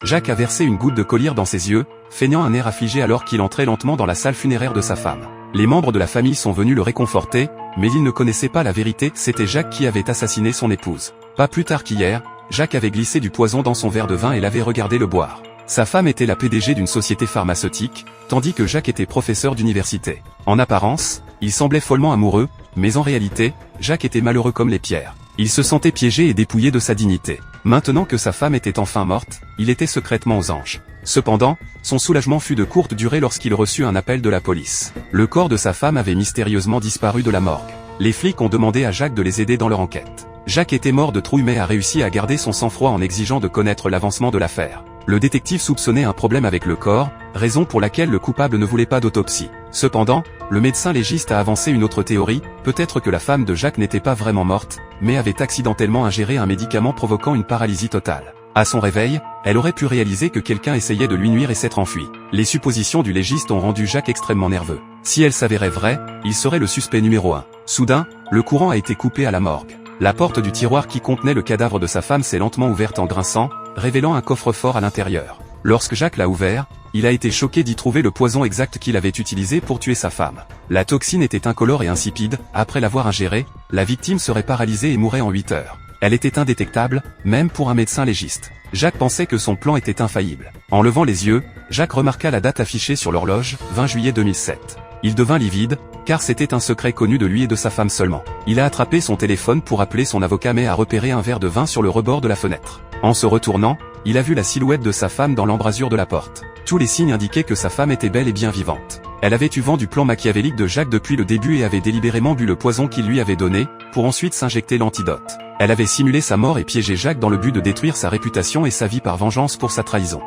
Jacques a versé une goutte de collyre dans ses yeux, feignant un air affligé alors qu'il entrait lentement dans la salle funéraire de sa femme. Les membres de la famille sont venus le réconforter, mais ils ne connaissaient pas la vérité, c'était Jacques qui avait assassiné son épouse. Pas plus tard qu'hier, Jacques avait glissé du poison dans son verre de vin et l'avait regardé le boire. Sa femme était la PDG d'une société pharmaceutique, tandis que Jacques était professeur d'université. En apparence, il semblait follement amoureux, mais en réalité, Jacques était malheureux comme les pierres. Il se sentait piégé et dépouillé de sa dignité. Maintenant que sa femme était enfin morte, il était secrètement aux anges. Cependant, son soulagement fut de courte durée lorsqu'il reçut un appel de la police. Le corps de sa femme avait mystérieusement disparu de la morgue. Les flics ont demandé à Jacques de les aider dans leur enquête. Jacques était mort de trouille mais a réussi à garder son sang-froid en exigeant de connaître l'avancement de l'affaire. Le détective soupçonnait un problème avec le corps, raison pour laquelle le coupable ne voulait pas d'autopsie. Cependant, le médecin légiste a avancé une autre théorie, peut-être que la femme de Jacques n'était pas vraiment morte, mais avait accidentellement ingéré un médicament provoquant une paralysie totale. À son réveil, elle aurait pu réaliser que quelqu'un essayait de lui nuire et s'être enfui. Les suppositions du légiste ont rendu Jacques extrêmement nerveux. Si elle s'avérait vraie, il serait le suspect numéro 1. Soudain, le courant a été coupé à la morgue. La porte du tiroir qui contenait le cadavre de sa femme s'est lentement ouverte en grinçant, révélant un coffre-fort à l'intérieur. Lorsque Jacques l'a ouvert, il a été choqué d'y trouver le poison exact qu'il avait utilisé pour tuer sa femme. La toxine était incolore et insipide, après l'avoir ingérée, la victime serait paralysée et mourrait en 8 heures. Elle était indétectable, même pour un médecin légiste. Jacques pensait que son plan était infaillible. En levant les yeux, Jacques remarqua la date affichée sur l'horloge, 20 juillet 2007. Il devint livide, car c'était un secret connu de lui et de sa femme seulement. Il a attrapé son téléphone pour appeler son avocat mais a repéré un verre de vin sur le rebord de la fenêtre. En se retournant, il a vu la silhouette de sa femme dans l'embrasure de la porte. Tous les signes indiquaient que sa femme était belle et bien vivante. Elle avait eu vent du plan machiavélique de Jacques depuis le début et avait délibérément bu le poison qu'il lui avait donné, pour ensuite s'injecter l'antidote. Elle avait simulé sa mort et piégé Jacques dans le but de détruire sa réputation et sa vie par vengeance pour sa trahison.